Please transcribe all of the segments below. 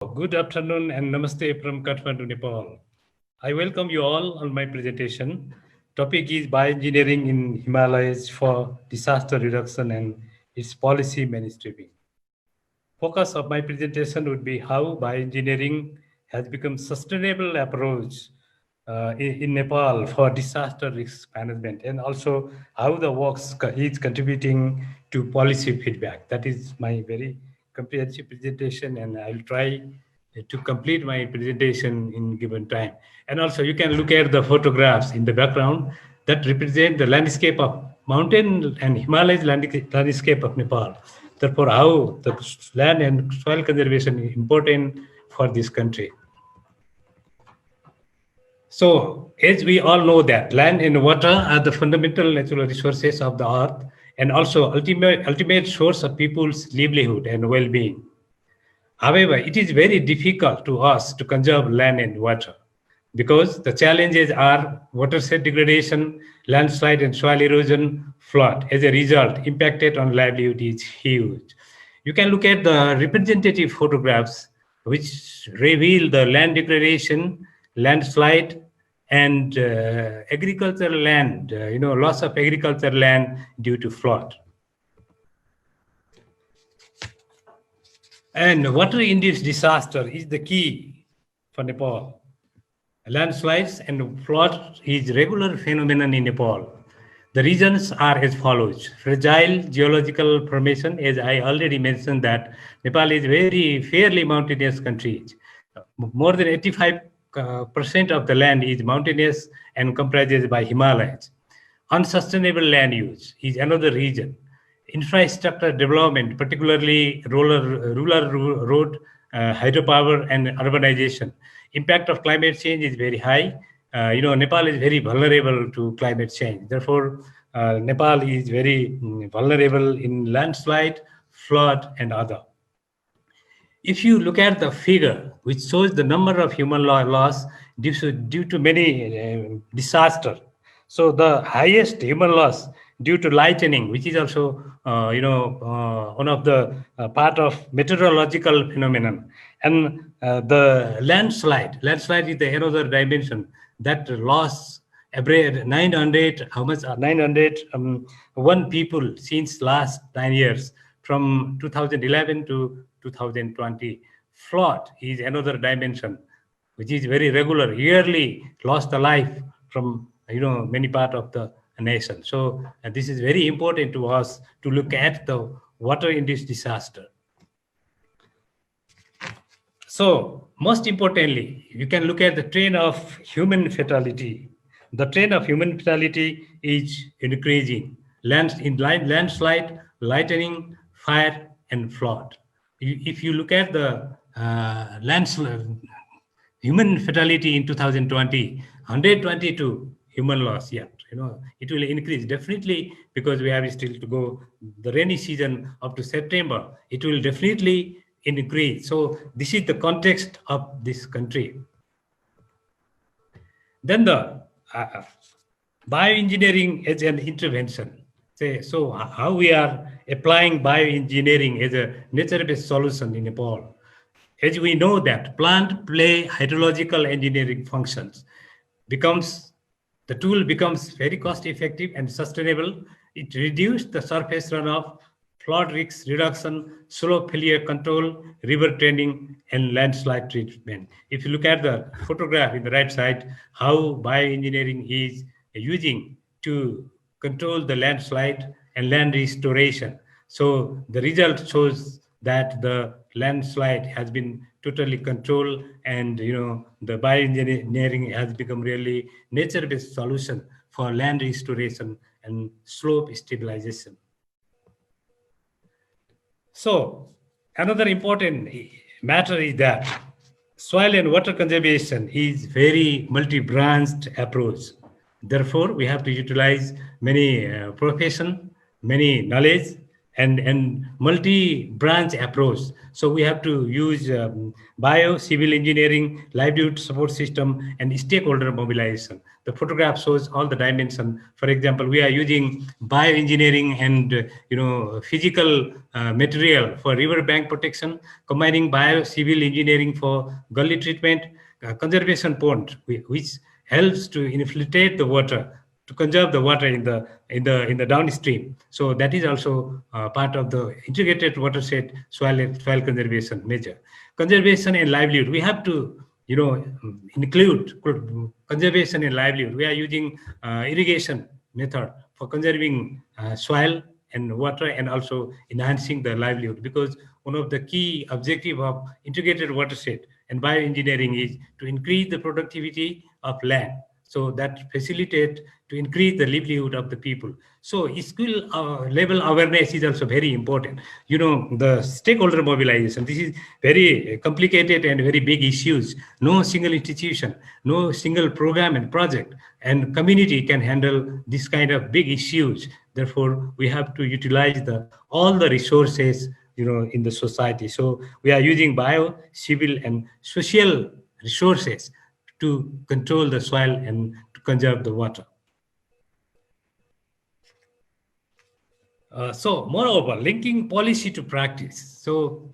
Good afternoon and namaste from Kathmandu, Nepal. I welcome you all on my presentation. Topic is bioengineering in Himalayas for disaster reduction and its policy mainstreaming. Focus of my presentation would be how bioengineering has become sustainable approach in Nepal for disaster risk management, and also how the works is contributing to policy feedback. That is my very comprehensive presentation, and I will try to complete my presentation in given time. And also you can look at the photographs in the background that represent the landscape of mountain and Himalayas landscape of Nepal. Therefore, how the land and soil conservation is important for this country. So, as we all know that land and water are the fundamental natural resources of the earth and also ultimate source of people's livelihood and well-being. However, it is very difficult to us to conserve land and water because the challenges are watershed degradation, landslide and soil erosion, flood. As a result, impacted on livelihood is huge. You can look at the representative photographs which reveal the land degradation, landslide, and agricultural land, loss of agricultural land due to flood. And water-induced disaster is the key for Nepal. Landslides and flood is regular phenomenon in Nepal. The reasons are as follows. Fragile geological formation, as I already mentioned that Nepal is very fairly mountainous country. More than 85% of the land is mountainous and comprises by Himalayas. Unsustainable land use is another reason. Infrastructure development, particularly rural road, hydropower, and urbanization. Impact of climate change is very high. Nepal is very vulnerable to climate change. Therefore, Nepal is very vulnerable in landslide, flood, and other. If you look at the figure, which shows the number of human loss due to many disasters. So the highest human loss due to lightning, which is also one of the part of meteorological phenomenon, and the landslide is the another dimension that loss average 900 one people since last 9 years from 2011 to 2020. Flood is another dimension which is very regular, yearly lost the life from many part of the nation. So this is very important to us to look at the water-induced disaster. So most importantly, you can look at the trend of human fatality. The trend of human fatality is increasing. Landslide, lightning, fire, and flood. If you look at the landslide, human fatality in 2020, 122 human loss yet. It will increase definitely because we have still to go the rainy season up to September. It will definitely increase. So this is the context of this country. Then the bioengineering as an intervention. So how we are applying bioengineering as a nature-based solution in Nepal. As we know that plant play hydrological engineering functions, the tool becomes very cost-effective and sustainable. It reduces the surface runoff, flood risk reduction, slope failure control, river training, and landslide treatment. If you look at the photograph in the right side, how bioengineering is using to control the landslide and land restoration. So the result shows that the landslide has been totally controlled, and the bioengineering has become really nature-based solution for land restoration and slope stabilization. So another important matter is that soil and water conservation is very multi-branched approach. Therefore, we have to utilize many profession, many knowledge, and multi-branch approach. So we have to use bio, civil engineering, livelihood support system, and stakeholder mobilization. The photograph shows all the dimension. For example, we are using bioengineering and physical material for river bank protection, combining bio, civil engineering for gully treatment, conservation pond, which helps to infiltrate the water, to conserve the water in the downstream. So that is also part of the integrated watershed soil conservation measure. Conservation and livelihood. We have to include conservation and livelihood. We are using irrigation method for conserving soil and water, and also enhancing the livelihood, because one of the key objective of integrated watershed and bioengineering is to increase the productivity of land, so that facilitate to increase the livelihood of the people. So skill level awareness is also very important. The stakeholder mobilization, this is very complicated and very big issues. No single institution, no single program and project and community can handle this kind of big issues. Therefore, we have to utilize all the resources in the society. So we are using bio, civil, and social resources to control the soil and to conserve the water. So moreover, linking policy to practice. So,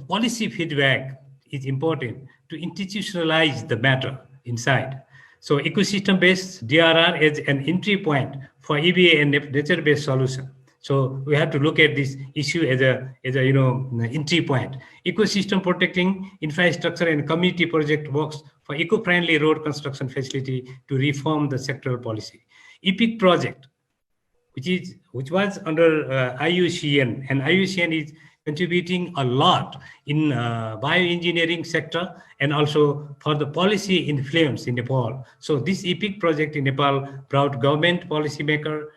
policy feedback is important to institutionalize the matter inside. So ecosystem-based DRR is an entry point for EBA and nature-based solution. So we have to look at this issue as a entry point. Ecosystem protecting infrastructure and community project works for eco-friendly road construction facility to reform the sectoral policy. EPIC project, which was under IUCN, and IUCN is contributing a lot in bioengineering sector and also for the policy influence in Nepal. So this EPIC project in Nepal brought government, policymaker,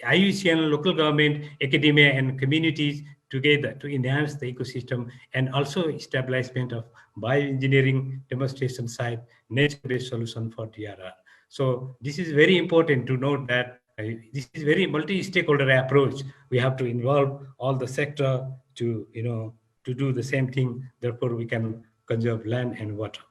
IUCN, local government, academia, and communities together to enhance the ecosystem, and also establishment of bioengineering demonstration site, nature-based solution for DRR. So this is very important to note that this is very multi-stakeholder approach. We have to involve all the sector to do the same thing. Therefore, we can conserve land and water.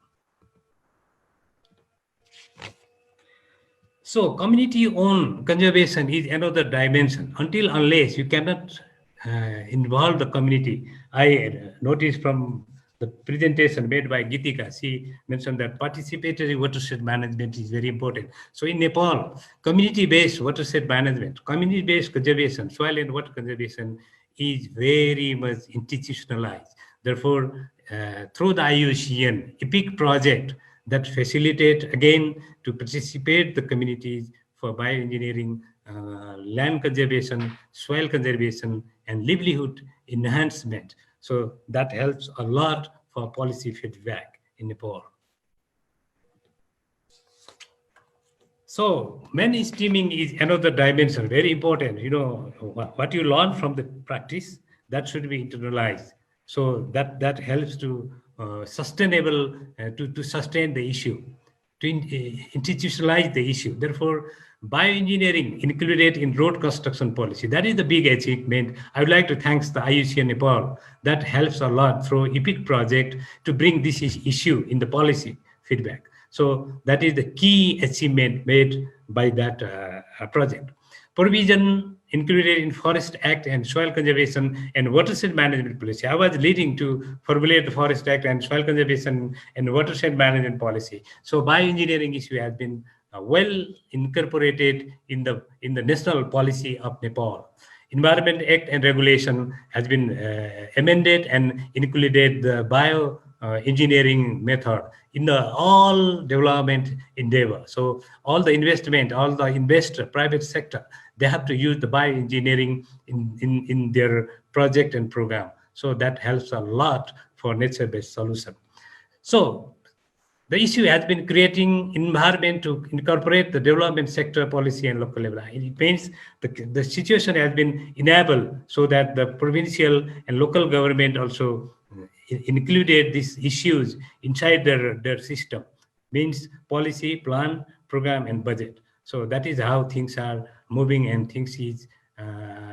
So community-owned conservation is another dimension. Until unless you cannot involve the community. I noticed from the presentation made by Gitika, she mentioned that participatory watershed management is very important. So in Nepal, community-based watershed management, community-based conservation, soil and water conservation is very much institutionalized. Therefore, through the IUCN EPIC project that facilitate again to participate the communities for bioengineering, land conservation, soil conservation, and livelihood enhancement. So that helps a lot for policy feedback in Nepal. So mainstreaming is another dimension, very important. What you learn from the practice, that should be internalized. So that helps to sustainable to sustain the issue, to institutionalize the issue. Therefore, bioengineering included in road construction policy, that is the big achievement. I would like to thank the IUCN Nepal. That helps a lot through EPIC project to bring this issue in the policy feedback. So that is the key achievement made by that project. Provision included in Forest Act and Soil Conservation and Watershed Management Policy. I was leading to formulate the Forest Act and Soil Conservation and Watershed Management Policy. So bioengineering issue has been well incorporated in the national policy of Nepal. Environment Act and Regulation has been amended and included the bioengineering method in the all development endeavor. So all the investment, all the investor, private sector, they have to use the bioengineering in their project and program. So that helps a lot for nature-based solution. So the issue has been creating environment to incorporate the development sector policy and local level. It means the situation has been enabled so that the provincial and local government also included these issues inside their system. Means policy, plan, program, and budget. So that is how things are moving and things is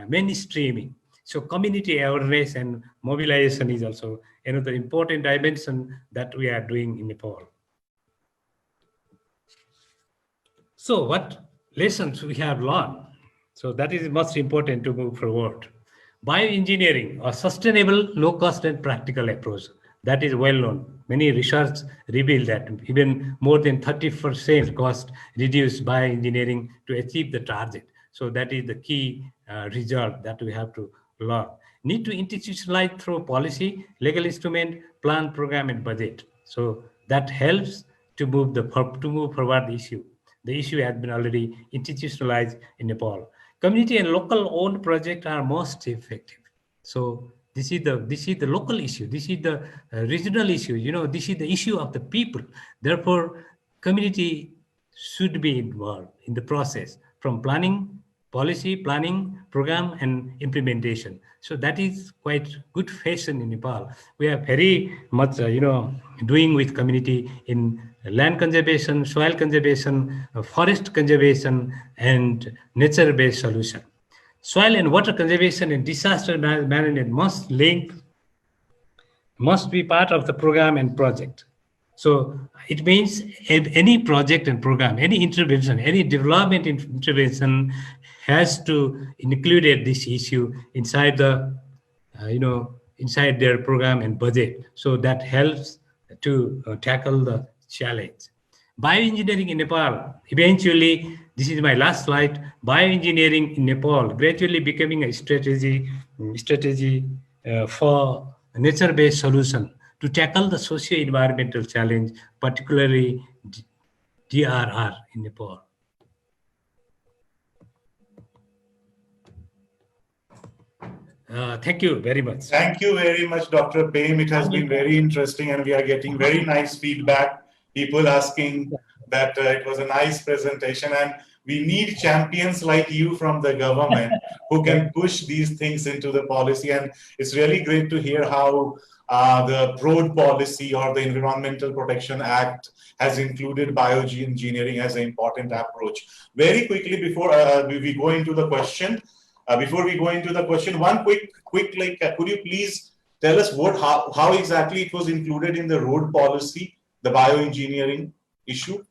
mainstreaming. So community awareness and mobilization is also another important dimension that we are doing in Nepal. So what lessons we have learned? So that is most important to move forward. Bioengineering, a sustainable, low-cost and practical approach. That is well known. Many research reveal that even more than 30% cost reduced bioengineering to achieve the target. So that is the key result that we have to learn. Need to institutionalize through policy, legal instrument, plan, program, and budget. So that helps to move forward the issue. The issue has been already institutionalized in Nepal. Community and local owned projects are most effective. So this is the local issue. This is the regional issue. This is the issue of the people. Therefore, community should be involved in the process from planning, policy, planning, program, and implementation. So that is quite good fashion in Nepal. We are very much, doing with community in land conservation, soil conservation, forest conservation, and nature-based solution. Soil and water conservation and disaster management must be part of the program and project. So it means any project and program, any intervention, any development intervention has to include this issue inside the, inside their program and budget. So that helps to tackle the challenge. Bioengineering in Nepal, eventually, this is my last slide, bioengineering in Nepal gradually becoming a strategy for nature-based solution to tackle the socio-environmental challenge, particularly DRR in Nepal. Thank you very much. Thank you very much, Dr. Pem. It has been very interesting and we are getting very nice feedback. People asking that it was a nice presentation and we need champions like you from the government who can push these things into the policy. And it's really great to hear how the road policy or the Environmental Protection Act has included bioengineering as an important approach. Very quickly, before we go into the question, one quick, could you please tell us how exactly it was included in the road policy, the bioengineering issue?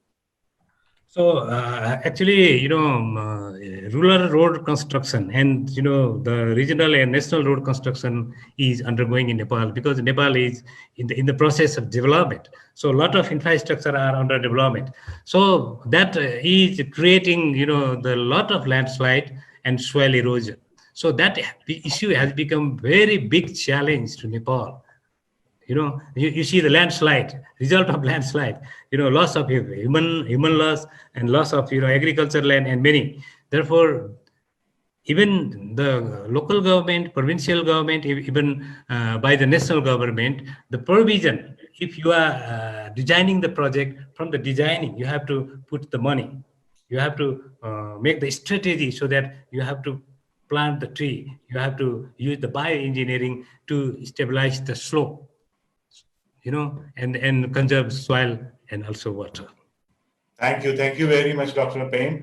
So actually, rural road construction and, the regional and national road construction is undergoing in Nepal because Nepal is in the process of development. So a lot of infrastructure are under development. So that is creating, the lot of landslide and soil erosion. So that issue has become very big challenge to Nepal. You see the landslide, result of landslide, loss of human loss and loss of, agricultural land and many. Therefore, even the local government, provincial government, even by the national government, the provision, if you are designing the project, from the designing, you have to put the money. You have to make the strategy so that you have to plant the tree. You have to use the bioengineering to stabilize the slope. And conserve soil and also water. Thank you very much, Dr. Pem.